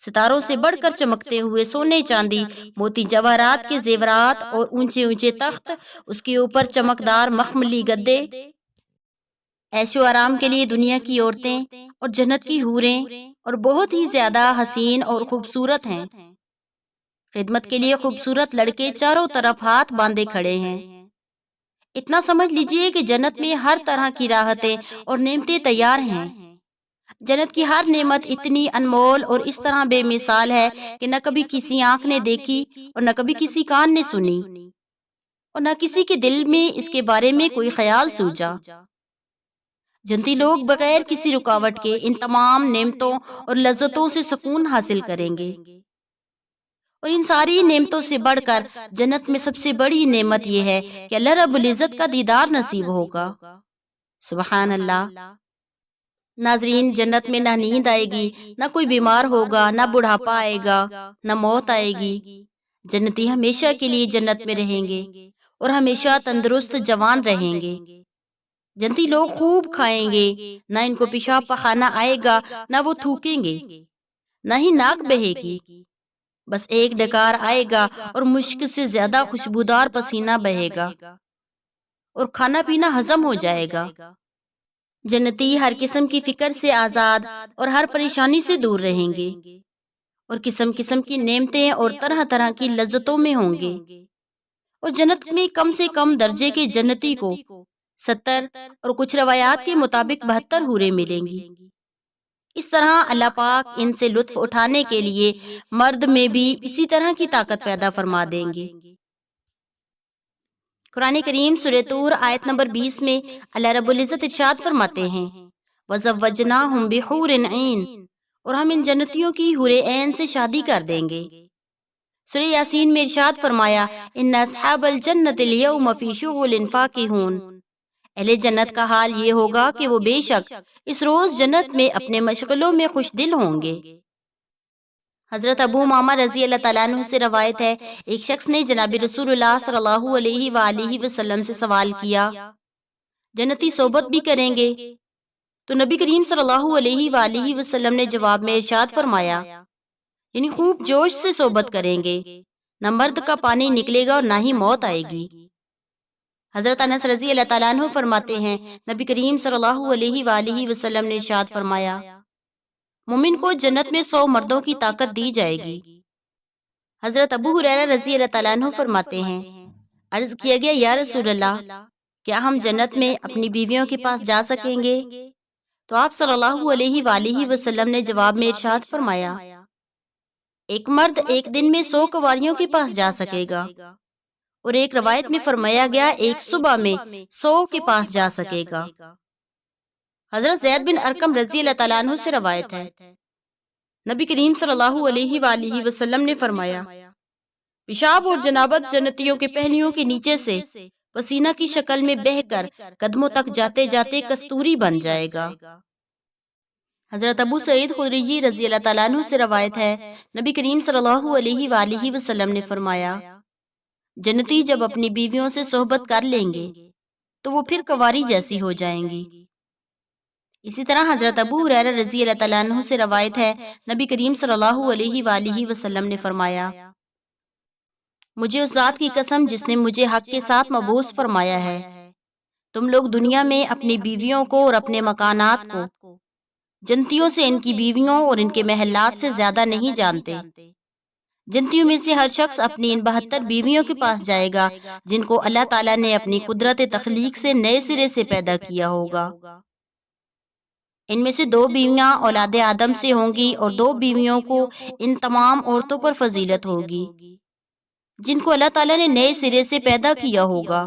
ستاروں سے بڑھ کر چمکتے ہوئے سونے چاندی موتی جواہرات کے زیورات اور اونچے اونچے تخت، اس کے اوپر چمکدار مخملی گدے، عیش و آرام کے لیے دنیا کی عورتیں اور جنت کی حوریں، اور بہت ہی زیادہ حسین اور خوبصورت ہیں۔ خدمت کے لیے خوبصورت لڑکے چاروں طرف ہاتھ باندھے کھڑے ہیں۔ اتنا سمجھ لیجئے کہ جنت میں ہر طرح کی راحتیں اور نعمتیں تیار ہیں۔ جنت کی ہر نعمت اتنی انمول اور اس طرح بے مثال ہے کہ نہ کبھی کسی آنکھ نے دیکھی اور نہ کبھی کسی کان نے سنی، اور نہ کسی کے دل میں اس کے بارے میں کوئی خیال سوچا۔ جنتی لوگ بغیر کسی رکاوٹ کے ان تمام نعمتوں اور لذتوں سے سکون حاصل کریں گے، اور ان ساری نعمتوں سے بڑھ کر جنت میں سب سے بڑی نعمت یہ ہے کہ اللہ رب العزت کا دیدار نصیب ہوگا۔ سبحان اللہ۔ ناظرین، جنت میں نہ نیند آئے گی، نہ کوئی بیمار ہوگا، نہ بڑھاپا آئے گا، نہ موت آئے گی۔ جنتی ہمیشہ کے لیے جنت میں رہیں گے اور ہمیشہ تندرست جوان رہیں گے۔ جنتی لوگ خوب کھائیں گے، نہ ان کو پیشاب پخانہ آئے گا، نہ وہ تھوکیں گے، نہ ہی ناک بہے گی۔ بس ایک ڈکار آئے گا اور مشک سے زیادہ خوشبودار پسینہ بہے گا اور کھانا پینا ہضم ہو جائے گا۔ جنتی ہر قسم کی فکر سے آزاد اور ہر پریشانی سے دور رہیں گے، اور قسم قسم کی نعمتیں اور طرح طرح کی لذتوں میں ہوں گے۔ اور جنت میں کم سے کم درجے کے جنتی کو 70 اور کچھ روایات کے مطابق 72 حوریں ملیں گی۔ اس طرح اللہ پاک ان سے لطف اٹھانے کے لیے مرد میں بھی اسی طرح کی طاقت پیدا فرما دیں گے۔ قرآن کریم سورہ طور آیت نمبر 20 میں اللہ رب العزت ارشاد فرماتے ہیں، وَزَوَّجْنَاهُمْ بِحُورٍ عِينٍ، اور ہم ان جنتیوں کی حور عین سے شادی کر دیں گے۔ سورہ یاسین میں ارشاد فرمایا، إِنَّ أَصْحَابَ الْجَنَّةِ الْيَوْمَ فِي شُغُلٍ فَاكِهُونَ، اہل جنت کا حال یہ ہوگا کہ وہ بے شک اس روز جنت میں اپنے مشغلوں میں خوش دل ہوں گے۔ حضرت ابو امامہ رضی اللہ تعالیٰ عنہ سے روایت ہے، ایک شخص نے جناب رسول اللہ صلی اللہ علیہ وآلہ وسلم سے سوال کیا، جنتی صحبت بھی کریں گے؟ تو نبی کریم صلی اللہ علیہ وآلہ وسلم نے جواب میں ارشاد فرمایا، یعنی خوب جوش سے صحبت کریں گے، نہ مرد کا پانی نکلے گا اور نہ ہی موت آئے گی۔ حضرت انس رضی اللہ تعالیٰ عنہ فرماتے ہیں، نبی کریم صلی اللہ علیہ وآلہ وسلم نے ارشاد فرمایا، مومن کو جنت میں 100 مردوں کی طاقت دی جائے گی۔ حضرت ابو ہریرہ رضی اللہ تعالیٰ عنہ فرماتے ہیں، عرض کیا گیا، یا رسول اللہ، کیا ہم جنت میں اپنی بیویوں کے پاس جا سکیں گے؟ تو آپ صلی اللہ علیہ وآلہ وسلم نے جواب میں ارشاد فرمایا، ایک مرد ایک دن میں 100 کنواریوں کے پاس جا سکے گا، اور ایک روایت میں فرمایا گیا ایک صبح میں 100 کے پاس جا سکے گا۔ حضرت زید بن ارقم رضی اللہ تعالیٰ عنہ سے روایت ہے، نبی کریم صلی اللہ علیہ وآلہ وسلم نے فرمایا، پیشاب اور جنابت جنتیوں کے پہلیوں کے نیچے سے پسینہ کی شکل میں بہہ کر قدموں تک جاتے جاتے کستوری بن جائے گا۔ حضرت ابو سعید خدری رضی اللہ تعالیٰ عنہ سے روایت ہے، نبی کریم صلی اللہ علیہ وآلہ وسلم نے فرمایا، جنتی جب اپنی بیویوں سے صحبت کر لیں گے تو وہ پھر کنواری جیسی ہو جائیں گی۔ اسی طرح حضرت ابو ہریرہ رضی اللہ تعالیٰ عنہ سے روایت ہے، نبی کریم صلی اللہ علیہ وآلہ وسلم نے فرمایا، مجھے اس ذات کی قسم جس نے مجھے حق کے ساتھ مبعوث فرمایا ہے، تم لوگ دنیا میں اپنی بیویوں کو اور اپنے مکانات کو جنتیوں سے ان کی بیویوں اور ان کے محلات سے زیادہ نہیں جانتے۔ جنتیوں میں سے ہر شخص اپنی ان 72 بیویوں کے پاس جائے گا جن کو اللہ تعالیٰ نے اپنی قدرت تخلیق سے نئے سرے سے پیدا کیا ہوگا۔ ان میں سے 2 بیویاں اولاد آدم سے ہوں گی اور 2 بیویوں کو ان تمام عورتوں پر فضیلت ہوگی جن کو اللہ تعالیٰ نے نئے سرے سے پیدا کیا ہوگا،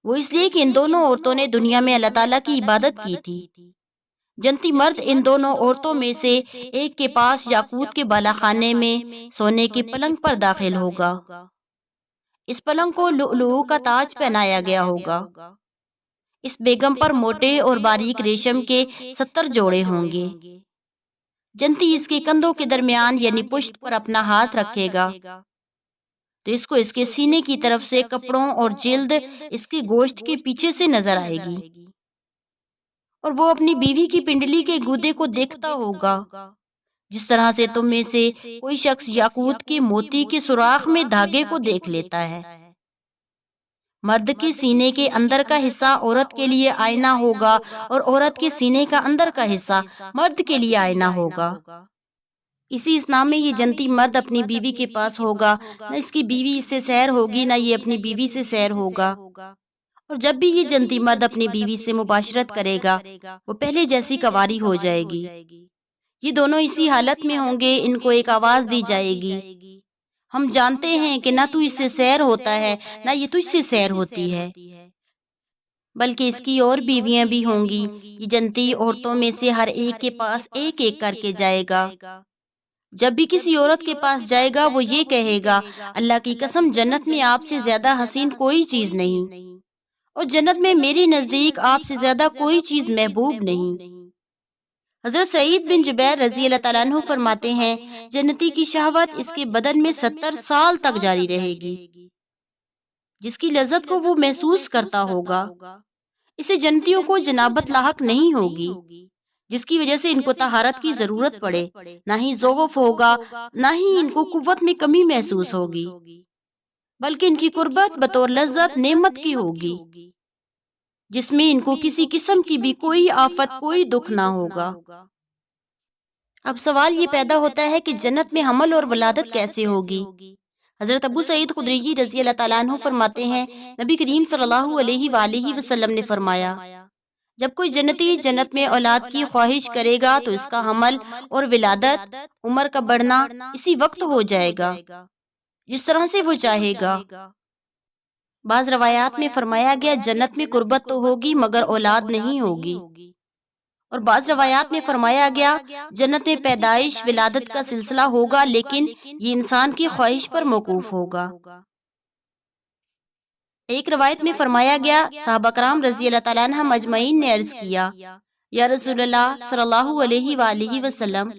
وہ اس لیے کہ ان دونوں عورتوں نے دنیا میں اللہ تعالیٰ کی عبادت کی تھی۔ جنتی مرد ان دونوں عورتوں میں سے ایک کے پاس یاقوت کے بالا خانے میں سونے کے پلنگ پر داخل ہوگا، اس پلنگ کو لؤلؤ کا تاج پہنایا گیا ہوگا، اس بیگم پر موٹے اور باریک ریشم کے 70 جوڑے ہوں گے۔ جنتی اس کے کندھوں کے درمیان یعنی پشت پر اپنا ہاتھ رکھے گا تو اس کو اس کے سینے کی طرف سے کپڑوں اور جلد اس کے گوشت کے پیچھے سے نظر آئے گی، اور وہ اپنی بیوی کی پنڈلی کے گودے کو دیکھتا ہوگا جس طرح سے تم میں سے کوئی شخص یاقوت کے موتی کے سوراخ میں دھاگے کو دیکھ لیتا ہے۔ مرد کے سینے کے اندر کا حصہ عورت کے لیے آئینہ ہوگا اور عورت کے سینے کا اندر کا حصہ مرد کے لیے آئینہ ہوگا۔ اسی اسنا میں یہ جنتی مرد اپنی بیوی کے پاس ہوگا، نہ اس کی بیوی اس سے سیر ہوگی، نہ یہ اپنی بیوی سے سیر ہوگا۔ اور جب بھی یہ جنتی مرد اپنی بیوی سے مباشرت کرے گا وہ پہلے جیسی کنواری ہو جائے گی۔ یہ دونوں اسی حالت میں ہوں گے، ان کو ایک آواز دی جائے گی، ہم جانتے ہیں کہ نہ تو اس سے سیر ہوتا ہے نہ یہ تجھ سے سیر ہوتی ہے، بلکہ اس کی اور بیویاں بھی ہوں گی۔ یہ جنتی عورتوں میں سے ہر ایک کے پاس ایک ایک کر کے جائے گا۔ جب بھی کسی عورت کے پاس جائے گا وہ یہ کہے گا، اللہ کی قسم جنت میں آپ سے زیادہ حسین کوئی چیز نہیں، اور جنت میں میرے نزدیک آپ سے زیادہ کوئی چیز محبوب نہیں۔ حضرت سعید بن جبیر رضی اللہ تعالیٰ عنہ فرماتے ہیں، جنتی کی شہوت اس کے بدن میں 70 سال تک جاری رہے گی، جس کی لذت کو وہ محسوس کرتا ہوگا۔ اسے جنتیوں کو جنابت لاحق نہیں ہوگی، جس کی وجہ سے ان کو طہارت کی ضرورت پڑے، نہ ہی ضعف ہوگا، نہ ہی ان کو قوت میں کمی محسوس ہوگی، بلکہ ان کی قربت بطور لذت نعمت کی ہوگی، جس میں ان کو کسی قسم کی بھی کوئی آفت کوئی دکھ نہ ہوگا۔ اب سوال یہ پیدا ہوتا ہے کہ جنت میں حمل اور ولادت کیسے ہوگی؟ حضرت ابو سعید خدری رضی اللہ تعالیٰ عنہ فرماتے ہیں، نبی کریم صلی اللہ علیہ وآلہ وسلم نے فرمایا، جب کوئی جنتی جنت میں اولاد کی خواہش کرے گا تو اس کا حمل اور ولادت، عمر کا بڑھنا اسی وقت ہو جائے گا جس طرح سے وہ چاہے گا۔ بعض روایات میں فرمایا گیا جنت میں قربت تو ہوگی مگر اولاد نہیں ہوگی، اور بعض روایات میں فرمایا گیا جنت میں پیدائش ولادت کا سلسلہ ہوگا لیکن یہ انسان کی خواہش پر موقوف ہوگا۔ ایک روایت میں فرمایا گیا صحابہ کرام رضی اللہ تعالیٰ عنہ مجمعین نے عرض کیا، یا رسول اللہ صلی اللہ علیہ وآلہ وسلم،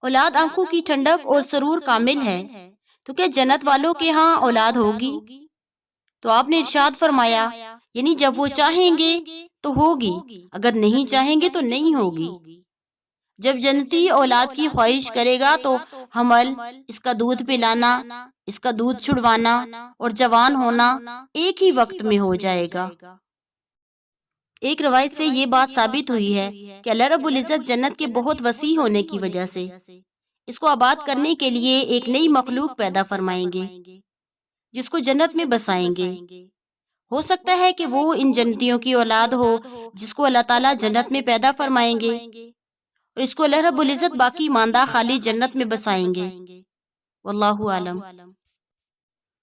اولاد آنکھوں کی ٹھنڈک اور سرور کامل ہے، تو کیا جنت والوں کے ہاں اولاد ہوگی؟ تو آپ نے ارشاد فرمایا، یعنی جب وہ چاہیں گے تو ہوگی، اگر نہیں چاہیں گے تو نہیں ہوگی۔ جب جنتی اولاد کی خواہش کرے گا تو حمل، اس کا دودھ پلانا، اس کا دودھ چھڑوانا اور جوان ہونا ایک ہی وقت میں ہو جائے گا۔ ایک روایت سے یہ بات ثابت ہوئی ہے کہ اللہ رب العزت جنت کے بہت وسیع ہونے کی وجہ سے اس کو آباد کرنے کے لیے ایک نئی مخلوق پیدا فرمائیں گے جس کو جنت میں بسائیں گے۔ ہو سکتا ہے کہ وہ ان جنتیوں کی اولاد ہو جس کو اللہ تعالیٰ جنت میں پیدا فرمائیں گے، اور اس کو اللہ رب العزت باقی ماندہ خالی جنت میں بسائیں گے۔ واللہ عالم۔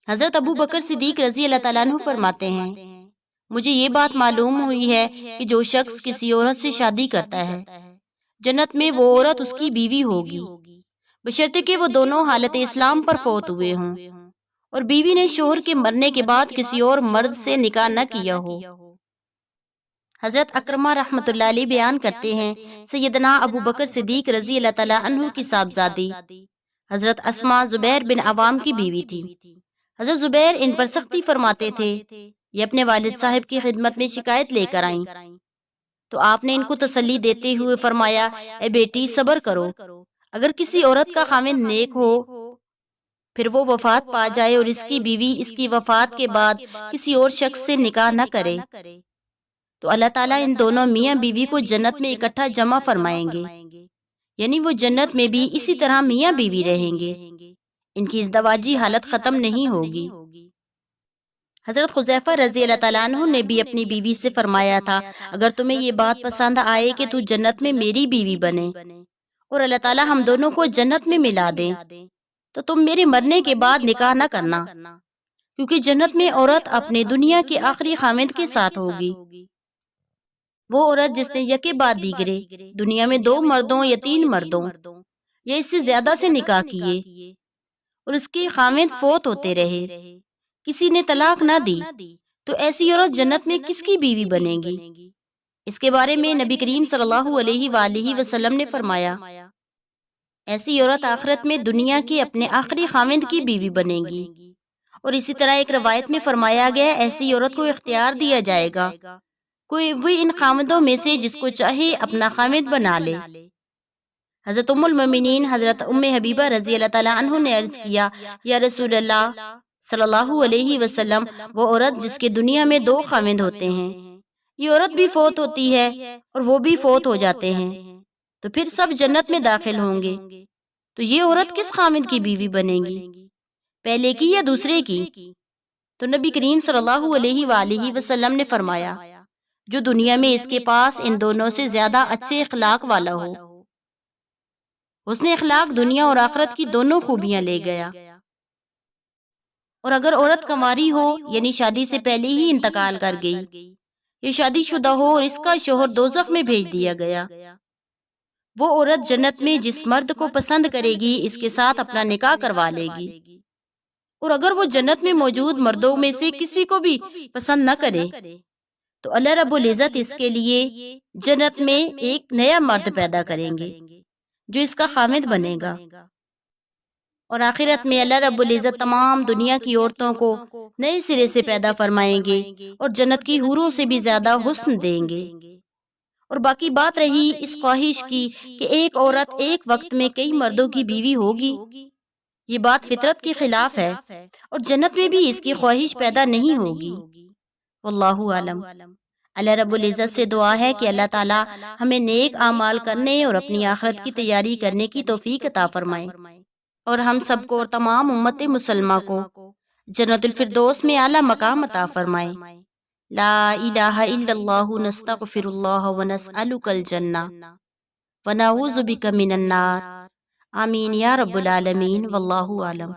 حضرت ابو بکر صدیق رضی اللہ تعالیٰ عنہ فرماتے ہیں، مجھے یہ بات معلوم ہوئی ہے کہ جو شخص کسی عورت سے شادی کرتا ہے جنت میں وہ عورت اس کی بیوی ہوگی، بشرطے کہ وہ دونوں حالت اسلام پر فوت ہوئے ہوں اور بیوی نے شوہر کے مرنے کے بعد کسی اور مرد سے نکاح نہ کیا ہو۔ حضرت اکرمہ رحمۃ اللہ علیہ بیان کرتے ہیں، سیدنا ابو بکر صدیق رضی اللہ تعالیٰ عنہ کی صاحبزادی حضرت اسماء زبیر بن عوام کی بیوی تھی۔ حضرت زبیر ان پر سختی فرماتے تھے، یہ اپنے والد صاحب کی خدمت میں شکایت لے کر آئیں تو آپ نے ان کو تسلی دیتے ہوئے فرمایا، اے بیٹی صبر کرو، اگر کسی عورت کا خاوند نیک ہو پھر وہ وفات پا جائے اور اس کی بیوی اس کی وفات کے بعد کسی اور شخص سے نکاح نہ کرے تو اللہ تعالیٰ ان دونوں میاں بیوی کو جنت میں اکٹھا جمع فرمائیں گے، یعنی وہ جنت میں بھی اسی طرح میاں بیوی رہیں گے، ان کی ازدواجی حالت ختم نہیں ہوگی۔ حضرت حذیفہ رضی اللہ تعالیٰ عنہ نے بھی اپنی بیوی سے فرمایا تھا، اگر تمہیں یہ بات پسند آئے کہ تو جنت میں میری بیوی بنے اور اللہ تعالیٰ ہم دونوں کو جنت میں ملا دے تو تم میرے مرنے کے بعد نکاح نہ کرنا، کیونکہ جنت میں عورت اپنے دنیا کے آخری خاوند کے ساتھ ہوگی۔ وہ عورت جس نے یکے بعد دیگرے دنیا میں 2 مردوں یا 3 مردوں یا اس سے زیادہ سے نکاح کیے اور اس کے خاوند فوت ہوتے رہے، کسی نے طلاق نہ دی، تو ایسی عورت جنت میں کس کی بیوی بنے گی؟ اس کے بارے میں نبی کریم صلی اللہ علیہ وآلہ وسلم نے فرمایا، ایسی عورت آخرت میں دنیا کے اپنے آخری خاوند کی بیوی بنے گی۔ اور اسی طرح ایک روایت میں فرمایا گیا، ایسی عورت کو اختیار دیا جائے گا، کوئی وہ ان خاوندوں میں سے جس کو چاہے اپنا خاوند بنا لے۔ حضرت ام المومنین حضرت ام حبیبہ رضی اللہ تعالیٰ عنہ نے عرض کیا، یا رسول اللہ صلی اللہ علیہ وسلم، وہ عورت جس کے دنیا میں 2 خاوند ہوتے ہیں، یہ عورت بھی فوت ہوتی ہے اور وہ بھی فوت ہو جاتے ہیں، تو پھر سب جنت میں داخل ہوں گے، تو یہ عورت کس خاوند کی بیوی بنے گی، پہلے کی یا دوسرے کی؟ تو نبی کریم صلی اللہ علیہ وآلہ وسلم نے فرمایا، جو دنیا میں اس کے پاس ان دونوں سے زیادہ اچھے اخلاق والا ہو۔ حسن اخلاق دنیا اور آخرت کی دونوں خوبیاں لے گیا۔ اور اگر عورت کنواری ہو، یعنی شادی سے پہلے ہی انتقال کر گئی، یہ شادی شدہ ہو اور اس کا شوہر دوزخ میں بھیج دیا گیا، وہ عورت جنت میں جس مرد کو پسند کرے گی اس کے ساتھ اپنا نکاح کروا لے گی، اور اگر وہ جنت میں موجود مردوں میں سے کسی کو بھی پسند نہ کرے تو اللہ رب العزت اس کے لیے جنت میں ایک نیا مرد پیدا کریں گے جو اس کا خامد بنے گا، اور آخرت میں اللہ رب العزت تمام دنیا کی عورتوں کو نئے سرے سے پیدا فرمائیں گے اور جنت کی حوروں سے بھی زیادہ حسن دیں گے۔ اور باقی بات رہی اس خواہش کی کہ ایک عورت ایک وقت میں کئی مردوں کی بیوی ہوگی، یہ بات فطرت کے خلاف ہے اور جنت میں بھی اس کی خواہش پیدا نہیں ہوگی۔ واللہ عالم۔ اللہ رب العزت سے دعا ہے کہ اللہ تعالی ہمیں نیک اعمال کرنے اور اپنی آخرت کی تیاری کرنے کی توفیق عطا فرمائے، اور ہم سب کو اور تمام امت مسلمہ کو جنت الفردوس میں اعلیٰ مقام عطا فرمائے۔ لا الہ الا اللہ نستغفر اللہ ونسألک الجنہ ونعوذ بک من النار، آمین یا رب العالمین، واللہ عالم۔